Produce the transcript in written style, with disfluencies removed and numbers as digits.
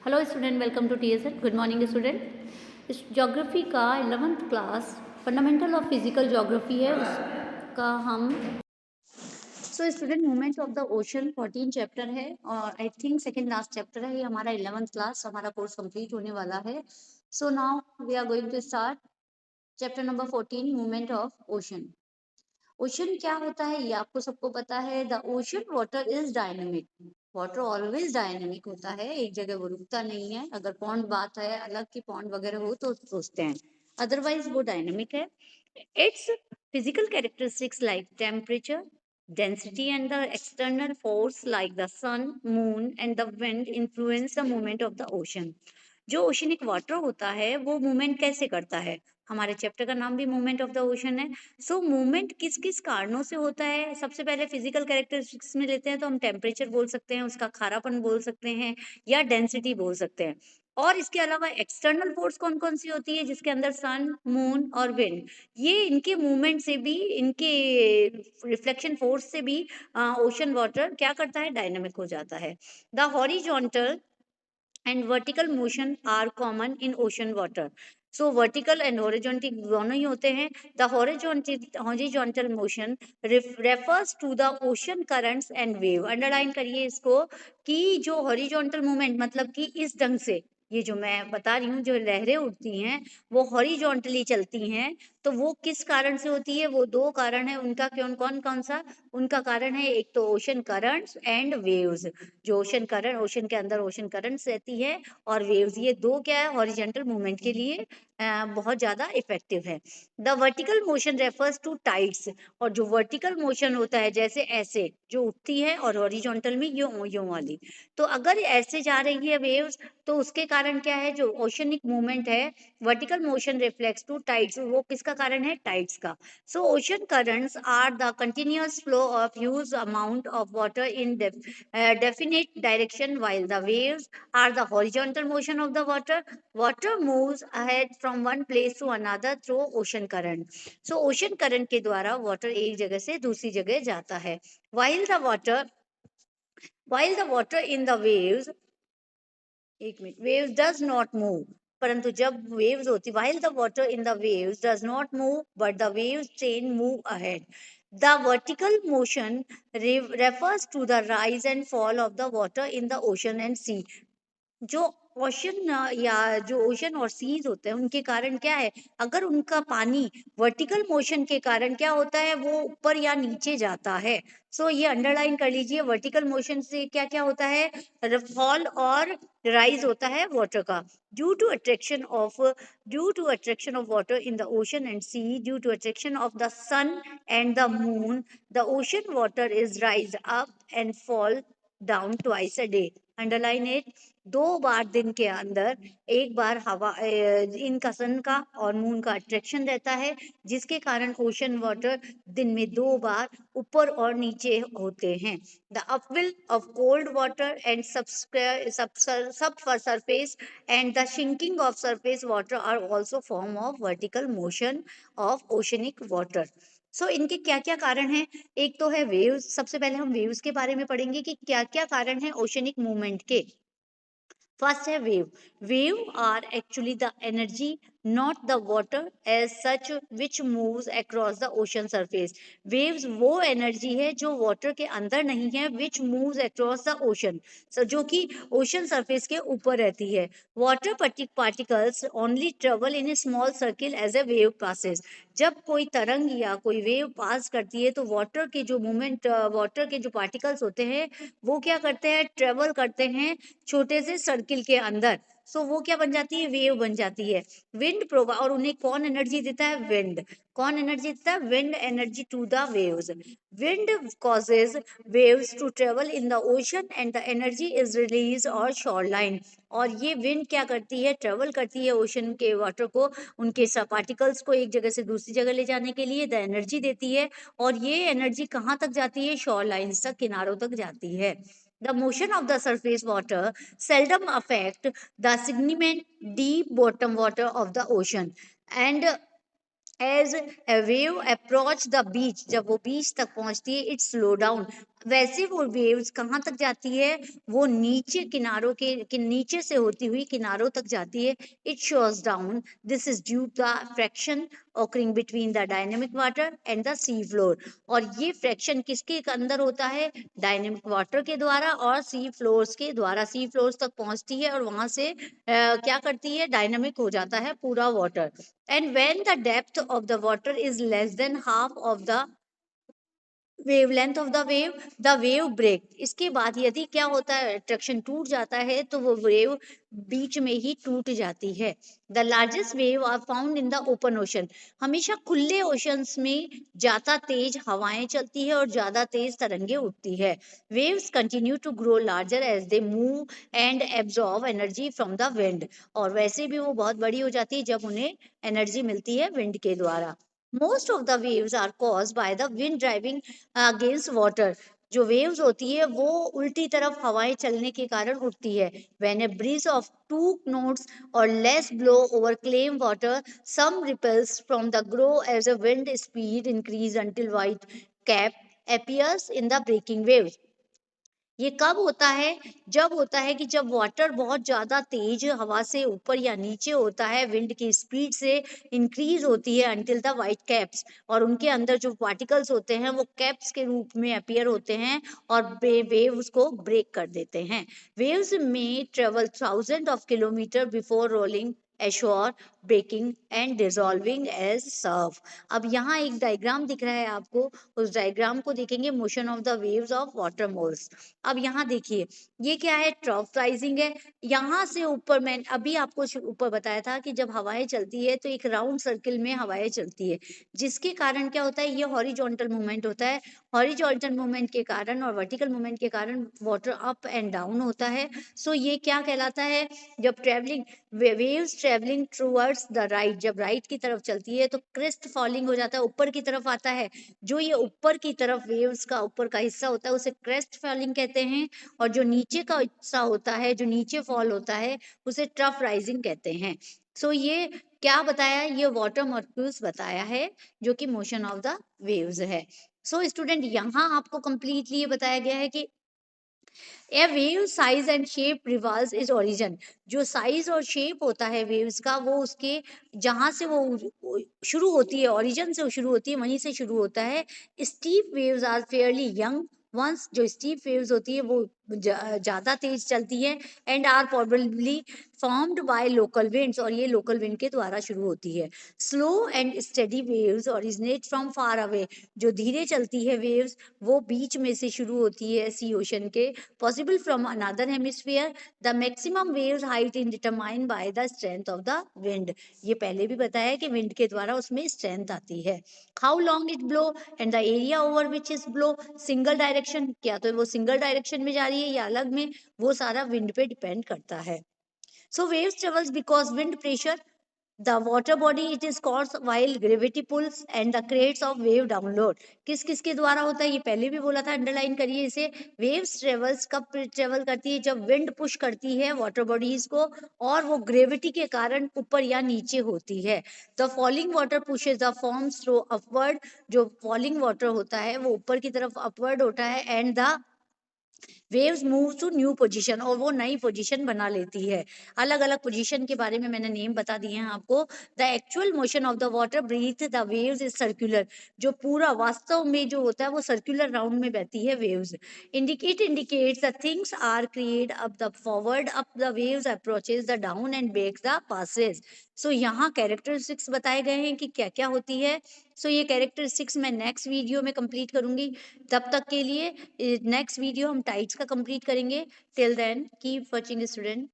Hello student, welcome to TSN। Good morning student. इस geography का 11th class fundamental of physical geography है, उसका हम student movement of the ocean 14 chapter है और I think second last chapter है। ये हमारा 11th क्लास, हमारा कोर्स कंप्लीट होने वाला है। So now we are going to start chapter number 14, movement of ocean. Ocean क्या होता है ये आपको सबको पता है। The ocean water is dynamic. Water always dynamic होता है, एक जगह वो रुकता नहीं है। अगर पॉन्ड बात है अलग की, पॉन्ड वगैरह हो तो सोचते हैं, अदरवाइज वो डायनेमिक है। It's physical characteristics like temperature, density and the external force like the sun, moon and the wind influence the movement of the ocean। जो ओशनिक वाटर होता है वो मूवमेंट कैसे करता है, हमारे चैप्टर का नाम भी मूवमेंट ऑफ द ओशन है। मूवमेंट किस किस कारणों से होता है, सबसे पहले फिजिकल कैरेक्टरिस्टिक्स में लेते हैं तो हम टेम्परेचर बोल सकते हैं, उसका खारापन बोल सकते हैं या डेंसिटी बोल सकते हैं। और इसके अलावा एक्सटर्नल फोर्स कौन कौन सी होती है, जिसके अंदर सन, मून और विंड, ये इनके मूवमेंट से भी, इनके रिफ्लेक्शन फोर्स से भी ओशन वाटर क्या करता है, डायनामिक हो जाता है। The horizontal and vertical motion are common in ocean water। vertical and horizontal दोनों ही होते हैं। The horizontal motion refers to the ocean currents and wave। Underline करिए इसको कि जो horizontal movement मतलब कि इस ढंग से, ये जो मैं बता रही हूँ, जो लहरें उठती हैं वो हॉरिजॉन्टली चलती हैं, तो वो किस कारण से होती है, वो दो कारण है उनका। कौन कौन सा उनका कारण है, एक तो ओशन करंट्स एंड वेव्स। जो ओशन करंट, ओशन के अंदर ओशन करंट्स रहती है, और वेव्स, ये दो क्या है, हॉरिजॉन्टल मूवमेंट के लिए बहुत ज्यादा इफेक्टिव है। The vertical motion refers to tides. और जो वर्टिकल मोशन होता है, जैसे ऐसे जो उठती है, और हॉरिजॉन्टल में यूं वाली, तो अगर ऐसे जा रही है वेव्स, तो उसके कारण क्या है, जो ओशनिक मूवमेंट है, vertical motion reflex to tides, वो किसका कारण है, टाइड्स का। Ocean currents are the continuous flow of huge amount of water in definite direction, while the waves are the horizontal motion of the water। Water moves ahead from one place to another through ocean current। ocean current के द्वारा water एक जगह से दूसरी जगह जाता है। While the water in the waves, एक minute, waves does not move। परंतु जब waves होती, while the water in the waves does not move but the waves chain move ahead। The vertical motion refers to the rise and fall of the water in the ocean and sea। जो ocean या जो ocean और seize होते हैं, उनके कारण क्या है, अगर उनका पानी वर्टिकल मोशन के कारण क्या होता है, वो ऊपर या नीचे जाता है। ये अंडरलाइन कर लीजिए, वर्टिकल मोशन से क्या क्या होता है, फॉल और राइज होता है वाटर का। Due to attraction of water in the ocean and sea, due to attraction of the sun and the moon, the ocean water is rise up and fall down twice a day. Underline it, दो बार दिन के अंदर, एक बार हवा, इनका सन का और मून का अट्रैक्शन रहता है, जिसके कारण ओशन वाटर दिन में दो बार ऊपर और नीचे होते हैं। The upwelling of cold water and subsurface and the sinking of surface water are also form of vertical motion of oceanic water. इनके क्या क्या कारण हैं, एक तो है वेव्स। सबसे पहले हम वेव्स के बारे में पढ़ेंगे कि क्या क्या कारण है ओशनिक मूवमेंट के। फर्स्ट है wave. Wave are actually the energy, not the water as such, which moves across the ocean surface. Waves वो एनर्जी है जो वाटर के अंदर नहीं है, which moves across the ocean, जो कि ओशन सरफेस के ऊपर रहती है। Water particles only travel in a small circle as a wave passes. जब कोई तरंग या कोई वेव पास करती है, तो वाटर के जो मूवमेंट, वाटर के जो पार्टिकल्स होते हैं, वो क्या करते हैं, ट्रेवल करते हैं छोटे से सर्किल के अंदर। वो क्या बन जाती है, वेव बन जाती है। विंड प्रोवाइड, और उन्हें कौन एनर्जी देता है, विंड। कौन एनर्जी देता है, wind energy to the waves. Wind causes waves to travel in the ocean and the energy is release और शोरलाइन। और ये विंड क्या करती है, ट्रेवल करती है ओशन के वाटर को, उनके पार्टिकल्स को एक जगह से दूसरी जगह ले जाने के लिए द एनर्जी देती है। और ये एनर्जी कहाँ तक जाती है, शोर लाइन्स तक, किनारों तक जाती है। The motion of the surface water seldom affect the significant deep bottom water of the ocean। And as a wave approach the beach, जब वो बीच तक पहुंचती है, it slow down। वैसे वो वेव्स कहाँ तक जाती है, वो नीचे किनारों के नीचे से होती हुई किनारों तक जाती है. It shows down. This is due the fraction occurring between the dynamic water and the sea floor. और ये फ्रैक्शन किसके अंदर होता है, डायनेमिक वाटर के द्वारा और सी फ्लोर्स के द्वारा. सी फ्लोर्स तक पहुंचती है और वहां से क्या करती है, डायनेमिक हो जाता है पूरा water. And when the depth of the water is less than half of the wavelength of the wave break. इसके बाद यदि क्या होता है, अट्रैक्शन टूट जाता है तो वो वेव बीच में ही टूट जाती है. The largest wave are found in the open ocean. हमेशा खुले ओशंस में ज्यादा तेज हवाएं चलती है और ज्यादा तेज तरंगे उठती है. Waves continue to grow larger as they move and absorb energy from the wind. और वैसे भी वो बहुत बड़ी हो जाती है जब उन्हें एनर्जी मिलती है विंड के द्वारा. Most of the waves are caused by the wind driving against water. जो वेव्स होती है वो उल्टी तरफ हवाएं चलने के कारण उठती है. When a breeze of 2 knots or less blow over claim water, some ripples from the grow as a wind speed increase until white cap appears in the breaking waves. ये कब होता है, जब होता है कि जब वाटर बहुत ज्यादा तेज हवा से ऊपर या नीचे होता है, विंड की स्पीड से इंक्रीज होती है अंटिल द वाइट कैप्स. और उनके अंदर जो पार्टिकल्स होते हैं वो कैप्स के रूप में अपीयर होते हैं और वेव्स को ब्रेक कर देते हैं. Waves may travel thousand of kilometre before rolling ashore, breaking and dissolving as surf. अब यहाँ एक डायग्राम दिख रहा है आपको, उस डायग्राम को देखेंगे, motion of the waves of water moles. अब यहाँ देखिए, ये क्या है, ट्रफ राइजिंग है. यहाँ से ऊपर, मैं अभी आपको ऊपर बताया था कि जब हवाएं चलती है तो एक राउंड सर्किल में हवाएं चलती है, जिसके कारण क्या होता है, ये हॉरिजॉन्टल मूवमेंट होता है. हॉरिजॉन्टल मूवमेंट के कारण और वर्टिकल मूवमेंट के कारण वाटर अप एंड डाउन होता है. सो ये क्या कहलाता है, जब travelling waves travelling towards the right, जब राइट की तरफ चलती है तो क्रेस्ट फॉलिंग हो जाता है, ऊपर की तरफ आता है. जो ये ऊपर की तरफ वेव्स का ऊपर का हिस्सा होता है उसे क्रेस्ट फॉलिंग कहते हैं. और जो नीचे का हिस्सा होता है, जो नीचे फॉल होता है, उसे ट्रफ राइजिंग कहते हैं. सो ये क्या बताया, ये वाटर मॉलिक्यूल्स बताया है जो कि मोशन ऑफ द वेव्स है. सो स्टूडेंट, यहाँ आपको कंप्लीटली ये बताया गया है कि a wave size and shape reveals its origin. जो साइज और शेप होता है वेव्स का, वो उसके जहां से वो शुरू होती है, ओरिजिन से वो शुरू होती है, वहीं से शुरू होता है. Steep waves are fairly young ones. जो स्टीप वेव्स होती है वो ज्यादा तेज चलती है. And are probably formed by local winds, और ये लोकल विंड के द्वारा शुरू होती है. Slow and steady waves originate from far away. जो धीरे चलती है वेव्स, वो बीच में से शुरू होती है सी ओशन के, possible from another hemisphere. The maximum waves height is determined by the strength of the wind. ये पहले भी बताया है कि विंड के द्वारा उसमें स्ट्रेंथ आती है. How long it blow and the area over which is blow. Single direction, क्या तो वो सिंगल डायरेक्शन में जा रही है या अलग में, वो सारा विंड पे डिपेंड करता है. So waves travels because wind pressure. The water body it is caused while gravity pulls and the creates of wave download. किस किस के द्वारा होता है, ये पहले भी बोला था, अंडरलाइन करिए इसे. वेव्स ट्रेवल्स कब ट्रेवल करती है, जब विंड पुश करती है वाटर बॉडीज को और वो ग्रेविटी के कारण ऊपर या नीचे होती है. The falling water pushes the forms through upward. जो फॉलिंग वाटर होता है वो ऊपर की तरफ अपवर्ड होता है. And the waves move to new position, और वो नई पोजीशन बना लेती है. अलग अलग पोजीशन के बारे में मैंने नेम बता दिए हैं आपको. The actual motion of the water breath the waves is circular. जो पूरा वास्तव में जो होता है वो सर्कुलर राउंड में बहती है waves. Indicates the things are create up the forward up the waves approaches the down and breaks the passes. So यहाँ कैरेक्टरिस्टिक्स बताए गए हैं कि क्या क्या होती है. सो ये कैरेक्टरिस्टिक्स मैं नेक्स्ट वीडियो में कंप्लीट करूंगी. तब तक के लिए नेक्स्ट वीडियो हम टाइड्स का कंप्लीट करेंगे. Till then keep watching student.